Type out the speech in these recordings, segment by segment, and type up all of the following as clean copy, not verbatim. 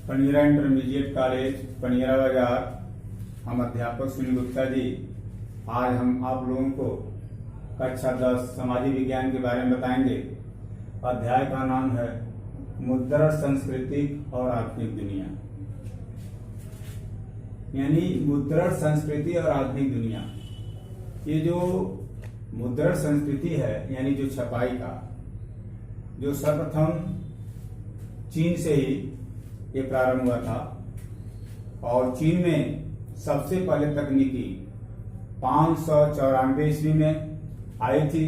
Paniyara intermediate college Paniyara बाजार। हम अध्यापक सुनील गुप्ता जी। आज हम आप लोगों को कक्षा 10 सामाजिक विज्ञान के बारे में बताएंगे। अध्याय का नाम है मुद्रण सांस्कृतिक और आधुनिक दुनिया, यानी मुद्रण संस्कृति और आधुनिक दुनिया। ये जो मुद्रण संस्कृति है यानी जो छपाई का, जो सर्वप्रथम चीन से ही ये प्रारंभ हुआ था और चीन में सबसे पहले तकनीकी 594 ईस्वी में आई थी।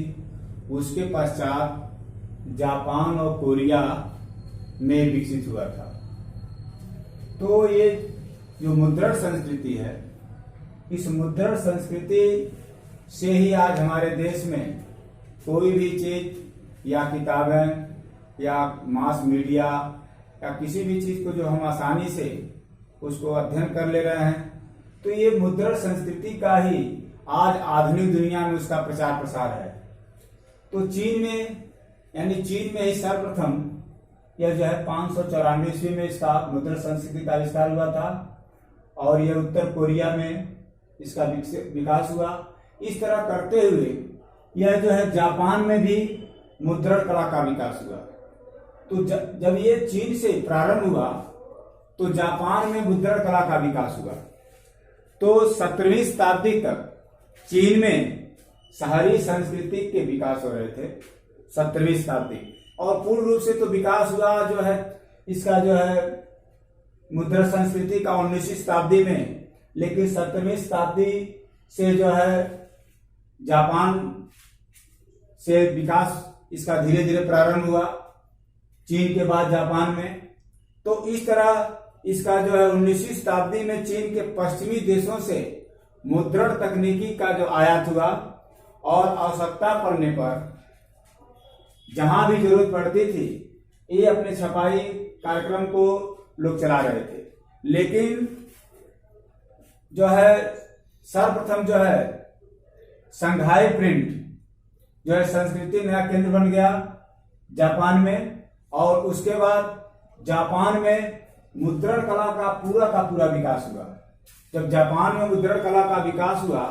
उसके पश्चात जापान और कोरिया में विकसित हुआ था। तो ये जो मुद्रण संस्कृति है, इस मुद्रण संस्कृति से ही आज हमारे देश में कोई भी चीज या किताबें या मास मीडिया या किसी भी चीज को जो हम आसानी से उसको अध्ययन कर ले रहे हैं, तो ये मुद्रण संस्कृति का ही आज आधुनिक दुनिया में उसका प्रचार प्रसार है। तो चीन में यानी चीन में ही सर्वप्रथम यह जो है 594 ईस्वी में इसका मुद्रण संस्कृति का आविष्कार हुआ था और यह उत्तर कोरिया में इसका विकास हुआ। इस तरह करते हुए यह जो है जापान में भी मुद्रण कला का विकास हुआ। तो जब ये चीन से प्रारंभ हुआ तो जापान में मुद्रण कला का विकास हुआ। तो 17वीं शताब्दी तक चीन में शहरी संस्कृति के विकास हो रहे थे। 17वीं शताब्दी और पूर्ण रूप से तो विकास हुआ जो है इसका जो है मुद्रण संस्कृति का 19वीं शताब्दी में, लेकिन 17वीं शताब्दी से जो है जापान से विकास इसका धीरे धीरे प्रारंभ हुआ, चीन के बाद जापान में। तो इस तरह इसका जो है 19वीं शताब्दी में चीन के पश्चिमी देशों से मुद्रण तकनीकी का जो आयात हुआ और आवश्यकता पड़ने पर जहां भी जरूरत पड़ती थी ये अपने छपाई कार्यक्रम को लोग चला रहे थे। लेकिन जो है सर्वप्रथम जो है संघाई प्रिंट जो है संस्कृति नया केंद्र बन गया जापान में, और उसके बाद जापान में मुद्रण कला का पूरा विकास हुआ। जब जापान में मुद्रण कला का विकास हुआ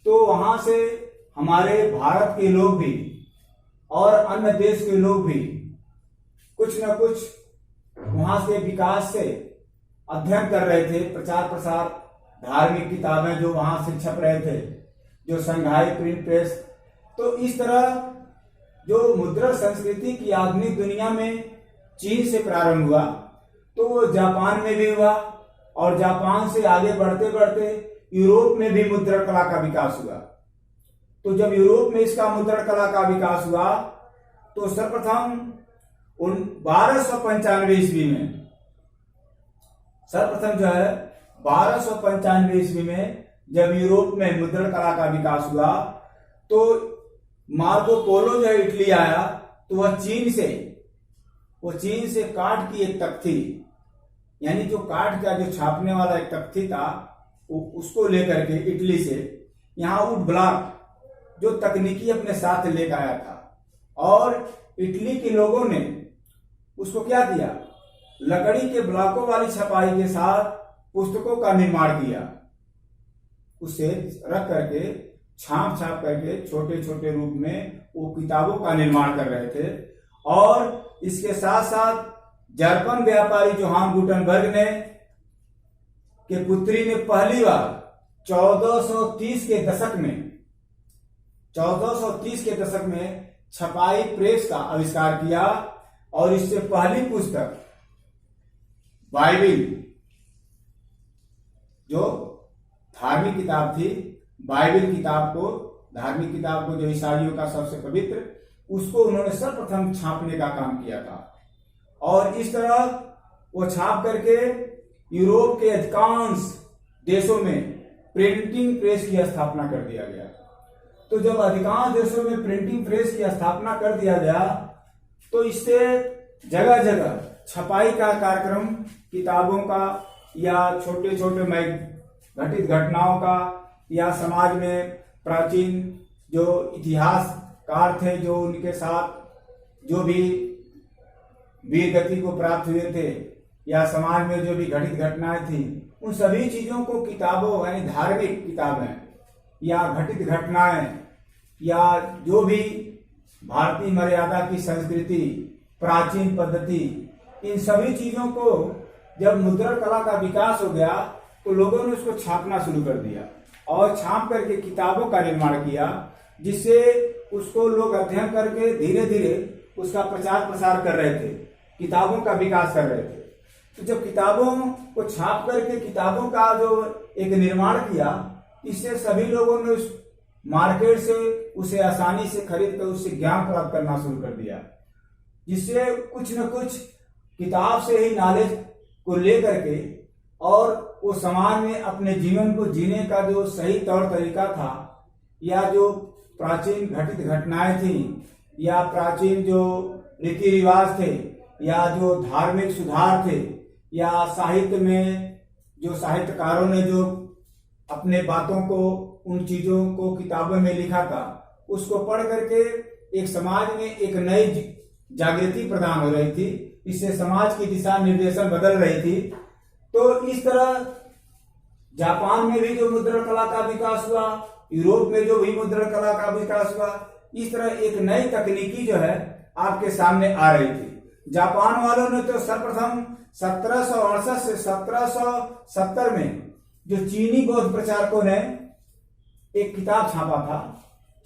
तो वहां से हमारे भारत के लोग भी और अन्य देश के लोग भी कुछ न कुछ वहां से विकास से अध्ययन कर रहे थे, प्रचार प्रसार, धार्मिक किताबें जो वहां से छप रहे थे, जो संघाई प्रिंट प्रेस। तो इस तरह जो मुद्रण संस्कृति की आधुनिक दुनिया में चीन से प्रारंभ हुआ तो वो जापान में भी हुआ और जापान से आगे बढ़ते बढ़ते यूरोप में भी मुद्रण कला का विकास हुआ। तो जब यूरोप में इसका मुद्रण कला का विकास हुआ तो सर्वप्रथम 1295 ईस्वी में सर्वप्रथम जो है 1295 ईस्वी में जब यूरोप में मुद्रण कला का विकास हुआ तो मार्को पोलो जो इटली आया तो वह चीन से काठ की एक तख्ती, यानी जो काठ का जो छापने वाला एक तख्ती था उसको लेकर के इटली से यहाँ वुड ब्लॉक जो तकनीकी अपने साथ लेकर आया था और इटली के लोगों ने उसको क्या किया, लकड़ी के ब्लॉकों वाली छपाई के साथ पुस्तकों का निर्माण किया। उसे रख करके छाप करके छोटे छोटे रूप में वो किताबों का निर्माण कर रहे थे। और इसके साथ साथ जर्मन व्यापारी जोहान गुटेनबर्ग ने के पुत्री ने पहली बार 1430 के दशक में छपाई प्रेस का आविष्कार किया और इससे पहली पुस्तक बाइबिल जो धार्मिक किताब थी, बाइबिल धार्मिक किताब को जो ईसाइयों का सबसे पवित्र, उसको उन्होंने सर्वप्रथम छापने का काम किया था। और इस तरह वो छाप करके यूरोप के अधिकांश देशों में प्रिंटिंग प्रेस की स्थापना कर दिया गया। तो जब अधिकांश देशों में प्रिंटिंग प्रेस की स्थापना कर दिया गया तो इससे जगह जगह छपाई का कार्यक्रम, किताबों का या छोटे छोटे घटित घटनाओं का या समाज में प्राचीन जो इतिहासकार थे जो उनके साथ जो भी वीर गति को प्राप्त हुए थे या समाज में जो भी घटित घटनाएं थी, उन सभी चीजों को किताबों यानी धार्मिक किताबें या घटित घटनाएं या जो भी भारतीय मर्यादा की संस्कृति, प्राचीन पद्धति, इन सभी चीजों को जब मुद्रण कला का विकास हो गया तो लोगों ने उसको छापना शुरू कर दिया और छाप करके किताबों का निर्माण किया, जिससे उसको लोग अध्ययन करके धीरे धीरे उसका प्रचार प्रसार कर रहे थे, किताबों का विकास कर रहे थे। तो जब किताबों को छाप करके किताबों का जो एक निर्माण किया, इससे सभी लोगों ने उस मार्केट से उसे आसानी से खरीद कर उससे ज्ञान प्राप्त करना शुरू कर दिया, जिससे कुछ न कुछ किताब से ही नॉलेज को लेकर के और वो समाज में अपने जीवन को जीने का जो सही तौर तरीका था, या जो प्राचीन घटित घटनाएं थी, या प्राचीन जो रीति रिवाज थे, या जो धार्मिक सुधार थे, या साहित्य में जो साहित्यकारों ने जो अपने बातों को, उन चीजों को किताबों में लिखा था, उसको पढ़ करके एक समाज में एक नई जागृति प्रदान हो रही थी। इससे समाज की दिशा निर्देशन बदल रही थी। तो इस तरह जापान में भी जो मुद्रण कला का विकास हुआ, यूरोप में जो भी मुद्रण कला का विकास हुआ, इस तरह एक नई तकनीकी जो है आपके सामने आ रही थी। जापान वालों ने तो सर्वप्रथम 1768 से 1770 में जो चीनी बौद्ध प्रचारकों ने एक किताब छापा था,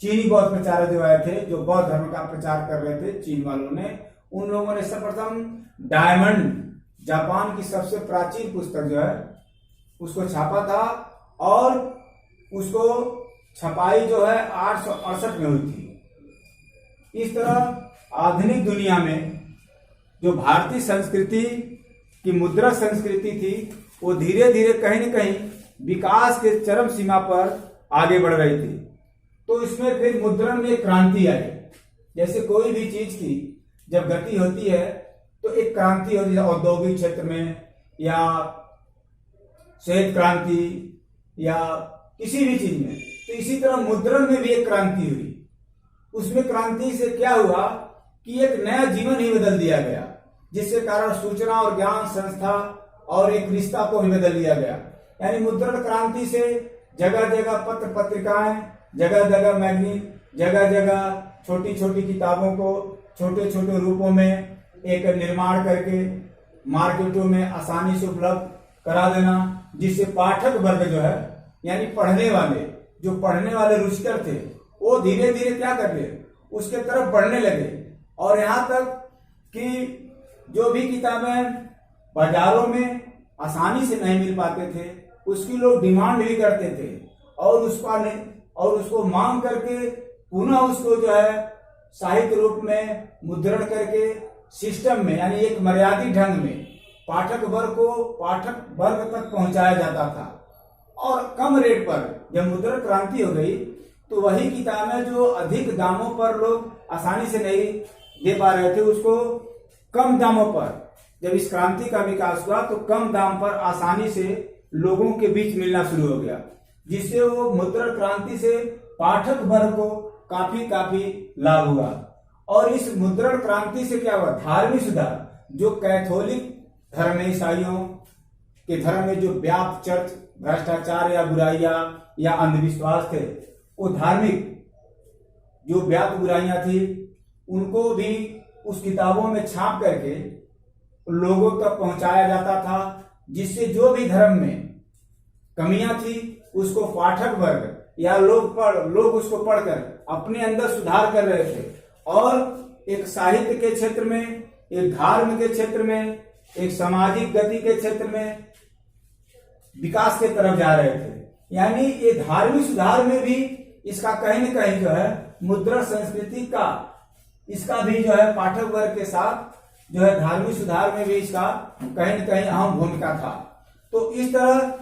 चीनी बौद्ध प्रचारक जो आए थे, जो बौद्ध धर्म का प्रचार कर रहे थे चीन वालों ने, उन लोगों ने सर्वप्रथम डायमंड, जापान की सबसे प्राचीन पुस्तक जो है उसको छापा था, और उसको छपाई जो है 868 में हुई थी। इस तरह आधुनिक दुनिया में जो भारतीय संस्कृति की मुद्रा संस्कृति थी, वो धीरे धीरे कहीं न कहीं विकास के चरम सीमा पर आगे बढ़ रही थी। तो इसमें फिर मुद्रण में क्रांति आई। जैसे कोई भी चीज की जब गति होती है तो एक क्रांति होती है, औद्योगिक क्षेत्र में या श्वेत क्रांति या किसी भी चीज में। तो इसी तरह मुद्रण में भी एक क्रांति हुई। उसमें क्रांति से क्या हुआ कि एक नया जीवन ही बदल दिया गया, जिसके कारण सूचना और ज्ञान संस्था और एक रिश्ता को भी बदल दिया गया। यानी मुद्रण क्रांति से जगह जगह पत्र पत्रिकाएं, जगह जगह मैगजीन, जगह जगह छोटी छोटी किताबों को छोटे छोटे रूपों में एक निर्माण करके मार्केटों में आसानी से उपलब्ध करा देना, जिससे पाठक वर्ग जो है यानी पढ़ने वाले, जो पढ़ने वाले रुचिकर थे, वो धीरे धीरे क्या कर रहे, उसके तरफ बढ़ने लगे। और यहाँ तक कि जो भी किताबें बाजारों में आसानी से नहीं मिल पाते थे, उसकी लोग डिमांड भी करते थे, और उसको मांग करके पुनः उसको जो है साहित्य रूप में मुद्रण करके सिस्टम में यानी एक मर्यादित ढंग में पाठक वर्ग तक पहुंचाया जाता था। और कम रेट पर जब मुद्रण क्रांति हो गई तो वही किताबें जो अधिक दामों पर लोग आसानी से नहीं दे पा रहे थे, उसको कम दामों पर, जब इस क्रांति का विकास हुआ तो कम दाम पर आसानी से लोगों के बीच मिलना शुरू हो गया, जिससे वो मुद्रण क्रांति से पाठक वर्ग को काफी लाभ हुआ। और इस मुद्रण क्रांति से क्या हुआ, धार्मिक सुधार, जो कैथोलिक धर्म में, ईसाइयों के धर्म में जो व्याप्त चर्च, भ्रष्टाचार या बुराइयां या अंधविश्वास थे, वो धार्मिक जो व्याप्त बुराइयां थी उनको भी उस किताबों में छाप करके लोगों तक पहुंचाया जाता था, जिससे जो भी धर्म में कमियां थी उसको पाठक वर्ग या लोग उसको पढ़कर अपने अंदर सुधार कर रहे थे, और एक साहित्य के क्षेत्र में, एक धर्म के क्षेत्र में, एक सामाजिक गति के क्षेत्र में विकास के तरफ जा रहे थे। यानी ये धार्मिक सुधार में भी इसका कहीं न कहीं जो है मुद्रण संस्कृति का, इसका भी जो है पाठक वर्ग के साथ जो है धार्मिक सुधार में भी इसका कहीं न कहीं अहम भूमिका था। तो इस तरह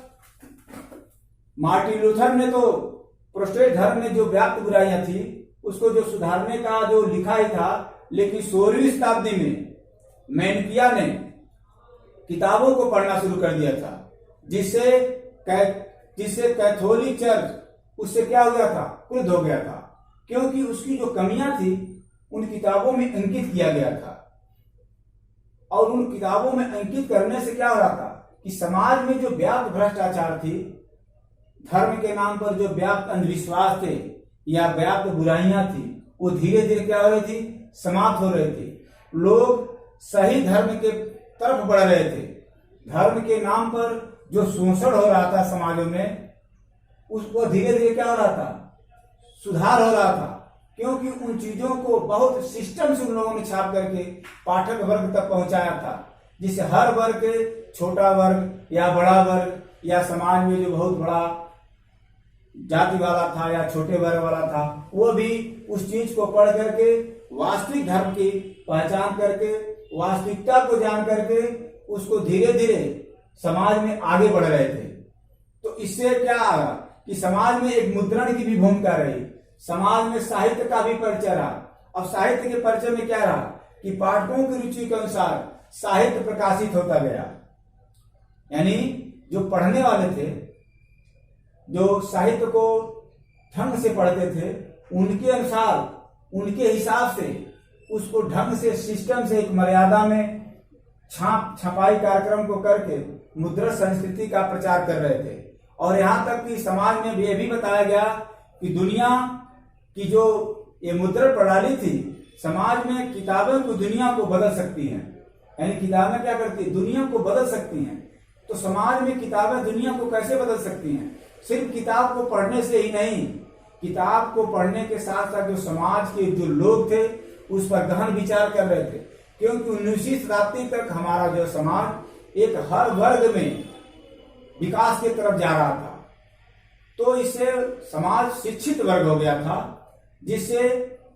मार्टिन लूथर ने तो प्रोटेस्टेंट धर्म में जो व्याप्त बुराइयां थी उसको जो सुधारने का जो लिखा ही था, लेकिन 16वीं शताब्दी में मैनकिया ने किताबों को पढ़ना शुरू कर दिया था, जिससे कैथोलिक चर्च उससे क्या हो गया था, क्रुद्ध हो गया था, क्योंकि उसकी जो कमियां थी उन किताबों में अंकित किया गया था। और उन किताबों में अंकित करने से क्या हो रहा था कि समाज में जो व्याप्त भ्रष्टाचार थी, धर्म के नाम पर जो व्याप्त अंधविश्वास थे या व्याप्त बुराइयां थी, वो धीरे धीरे क्या हो रही थी, समाप्त हो रहे थे। लोग सही धर्म के तरफ बढ़ रहे थे। धर्म के नाम पर जो शोषण हो रहा था समाजों में, उसको धीरे धीरे क्या हो रहा था, सुधार हो रहा था। क्योंकि उन चीजों को बहुत सिस्टम से उन लोगों ने छाप करके पाठक वर्ग तक पहुंचाया था, जिससे हर वर्ग के, छोटा वर्ग या बड़ा वर्ग या समाज में जो बहुत बड़ा जाति वाला था या छोटे वर्ग वाला था, वो भी उस चीज को पढ़ करके वास्तविक धर्म की पहचान करके, वास्तविकता को जान करके उसको धीरे धीरे समाज में आगे बढ़ रहे थे। तो इससे क्या आया कि समाज में एक मुद्रण की भी भूमिका रही, समाज में साहित्य का भी परिचय रहा। अब साहित्य के परिचय में क्या रहा कि पाठकों की रुचि के अनुसार साहित्य प्रकाशित होता गया। यानी जो पढ़ने वाले थे, जो साहित्य को ढंग से पढ़ते थे, उनके अनुसार, उनके हिसाब से उसको ढंग से, सिस्टम से, एक मर्यादा में छपाई कार्यक्रम को करके मुद्रण संस्कृति का प्रचार कर रहे थे। और यहाँ तक कि समाज में भी यह भी बताया गया कि दुनिया की जो ये मुद्रण प्रणाली थी, समाज में किताबें को दुनिया को बदल सकती हैं। यानी किताबें क्या करती है, दुनिया को बदल सकती हैं। तो समाज में किताबें दुनिया को कैसे बदल सकती हैं? सिर्फ किताब को पढ़ने से ही नहीं, किताब को पढ़ने के साथ साथ जो समाज के जो लोग थे उस पर गहन विचार कर रहे थे। क्योंकि 19वीं शताब्दी तक हमारा जो समाज एक हर वर्ग में विकास की तरफ जा रहा था। तो इससे समाज शिक्षित वर्ग हो गया था, जिससे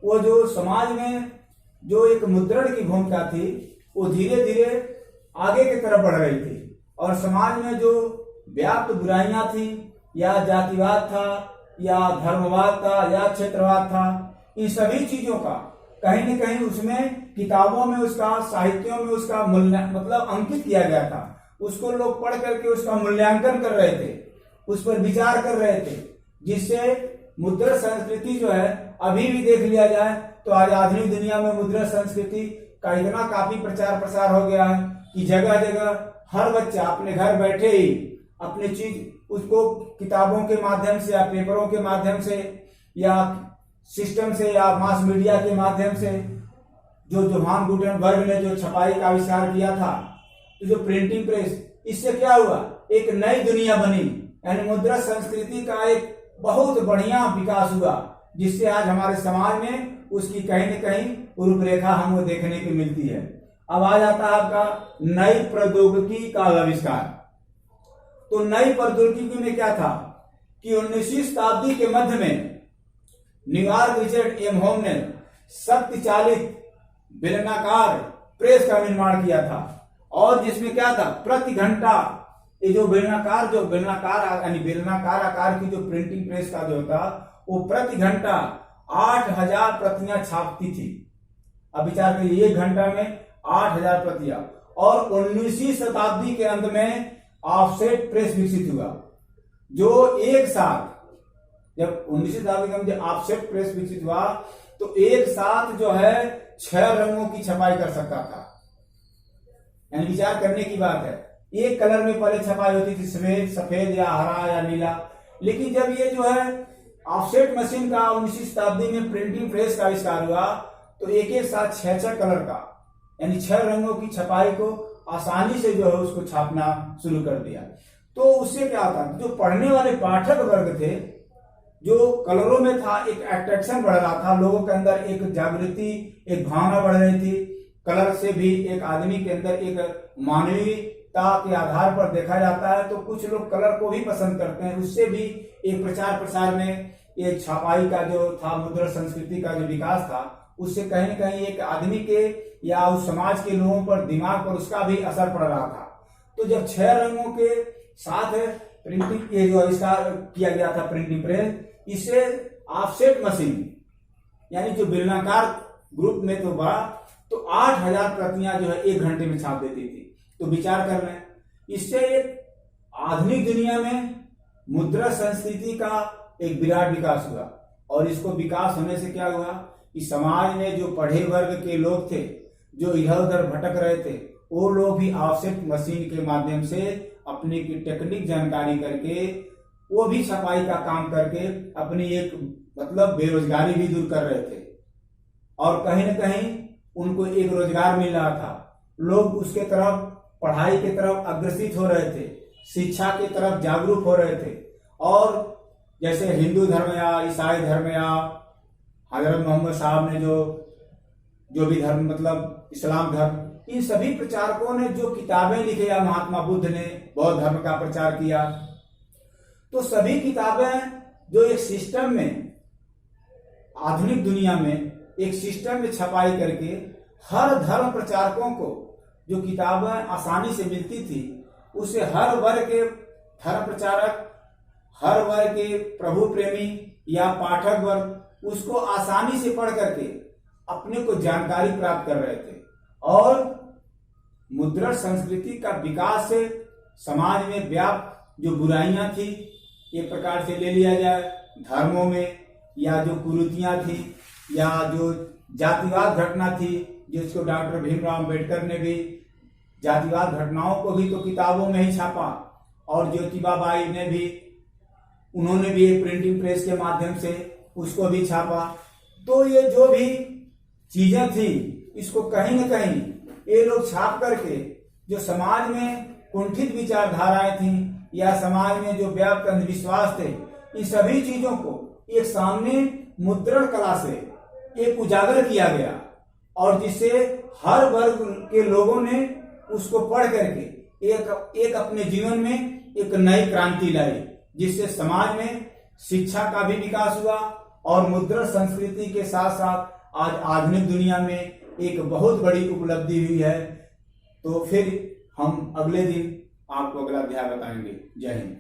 वो जो समाज में जो एक मुद्रण की भूमिका थी वो धीरे धीरे आगे की तरफ बढ़ रही थी। और समाज में जो व्याप्त बुराइयां थी, या जातिवाद था, या धर्मवाद था, या क्षेत्रवाद था, इन सभी चीजों का कहीं न कहीं उसमें किताबों में उसका, साहित्यों में उसका मतलब अंकित किया गया था। उसको लोग पढ़ करके उसका मूल्यांकन कर रहे थे, उस पर विचार कर रहे थे, जिससे मुद्रण संस्कृति जो है, अभी भी देख लिया जाए तो आज आधुनिक दुनिया में मुद्रण संस्कृति का इतना काफी प्रचार प्रसार हो गया है कि जगह जगह हर बच्चा अपने घर बैठे ही अपनी चीज उसको किताबों के माध्यम से या पेपरों के माध्यम से या सिस्टम से या मास मीडिया के माध्यम से, जो जोहान गुटेनबर्ग ने जो छपाई का आविष्कार किया था, तो जो प्रिंटिंग प्रेस, इससे क्या हुआ, एक नई दुनिया बनी। यानी मुद्रण संस्कृति का एक बहुत बढ़िया विकास हुआ, जिससे आज हमारे समाज में उसकी कहीं न कहीं रूपरेखा हमको देखने को मिलती है। अब आ जाता है आपका नई प्रौद्योगिकी का आविष्कार। तो नई प्रौद्योगिकी में क्या था कि 19वीं शताब्दी के मध्य में न्यूयॉर्क रिचर्ड एम होम ने शक्ति चालित बेलनाकार प्रेस का निर्माण किया था। और जिसमें क्या था, प्रति घंटा ये जो बेलनाकार यानी बेलनाकार आकार की जो प्रिंटिंग प्रेस का जो था, वो प्रति घंटा 8000 प्रतियां छापती थी। अब विचार करिए, एक घंटा में 8000 प्रतियां। और 19वीं शताब्दी के अंत में ऑफसेट प्रेस विकसित हुआ, जो एक साथ, जब 19वीं शताब्दी के अंत ऑफसेट प्रेस विकसित हुआ तो एक साथ जो है 6 रंगों की छपाई कर सकता था। यानी विचार करने की बात है, एक कलर में पहले छपाई होती थी, सफेद या हरा या नीला। लेकिन जब ये जो है ऑफसेट मशीन का 19वीं शताब्दी में प्रिंटिंग प्रेस का आविष्कार हुआ, तो एक एक साथ 6 कलर का यानी 6 रंगों की छपाई को आसानी से जो है उसको छापना शुरू कर दिया। तो उससे क्या होता, जो पढ़ने वाले पाठक वर्ग थे, जो कलरों में था, एक अट्रैक्शन बढ़ रहा था, लोगों के अंदर एक जागृति, एक भावना बढ़ रही थी। कलर से भी एक आदमी के अंदर एक मानवीयता के आधार पर देखा जाता है, तो कुछ लोग कलर को भी पसंद करते हैं। उससे भी एक प्रचार प्रसार में एक छपाई का जो था, मुद्रण संस्कृति का जो विकास था, उससे कहीं न कहीं एक आदमी के या उस समाज के लोगों पर, दिमाग पर उसका भी असर पड़ रहा था। तो जब 6 रंगों के साथ प्रिंटिंग के जो आविष्कार किया गया था, प्रिंटिंग प्रेस, इससे ऑफसेट मशीन यानी जो बेलनाकार ग्रुप में तो बड़ा, तो 8000 प्रतियां जो है 1 घंटे में छाप देती थी। तो विचार कर रहे हैं, इससे एक आधुनिक दुनिया में मुद्रण संस्कृति का एक विराट विकास हुआ। और इसको विकास होने से क्या हुआ कि समाज में जो पढ़े वर्ग के लोग थे, जो इधर उधर भटक रहे थे, वो लोग भी ऑफसेट मशीन के माध्यम से अपनी की टेक्निक जानकारी करके वो भी छपाई का काम करके अपनी एक मतलब बेरोजगारी भी दूर कर रहे थे और कहीं न कहीं उनको एक रोजगार मिल रहा था। लोग उसके तरफ पढ़ाई की तरफ अग्रसित हो रहे थे, शिक्षा की तरफ जागरूक हो रहे थे और जैसे हिंदू धर्म या ईसाई धर्म या हजरत मोहम्मद साहब ने जो भी धर्म मतलब इस्लाम धर्म, इन सभी प्रचारकों ने जो किताबें लिखी या महात्मा बुद्ध ने बौद्ध धर्म का प्रचार किया, तो सभी किताबें जो एक सिस्टम में आधुनिक दुनिया में एक सिस्टम में छपाई करके हर धर्म प्रचारकों को जो किताबें आसानी से मिलती थी उसे हर वर्ग के धर्म प्रचारक, हर वर्ग के प्रभु प्रेमी या पाठक वर्ग उसको आसानी से पढ़ करके अपने को जानकारी प्राप्त कर रहे थे और मुद्रण संस्कृति का विकास से समाज में व्याप्त जो बुराइयां थी एक प्रकार से ले लिया जाए धर्मों में या जो कुरीतियां थी या जो जातिवाद घटना थी जिसको डॉक्टर भीमराव अम्बेडकर ने भी जातिवाद घटनाओं को भी तो किताबों में ही छापा और ज्योतिबा बाई ने भी उन्होंने भी एक प्रिंटिंग प्रेस के माध्यम से उसको भी छापा। तो ये जो भी चीजें थी इसको कहीं न कहीं ये लोग छाप करके जो समाज में कुंठित विचारधाराएं थी या समाज में जो व्याप्त अंधविश्वास थे इन सभी चीजों को एक सामने मुद्रण कला से एक उजागर किया गया और जिससे हर वर्ग के लोगों ने उसको पढ़ करके एक अपने जीवन में एक नई क्रांति लाई जिससे समाज में शिक्षा का भी विकास हुआ और मुद्रण संस्कृति के साथ साथ आज आधुनिक दुनिया में एक बहुत बड़ी उपलब्धि हुई है। तो फिर हम अगले दिन आपको अगला अध्याय बताएंगे। जय हिंद।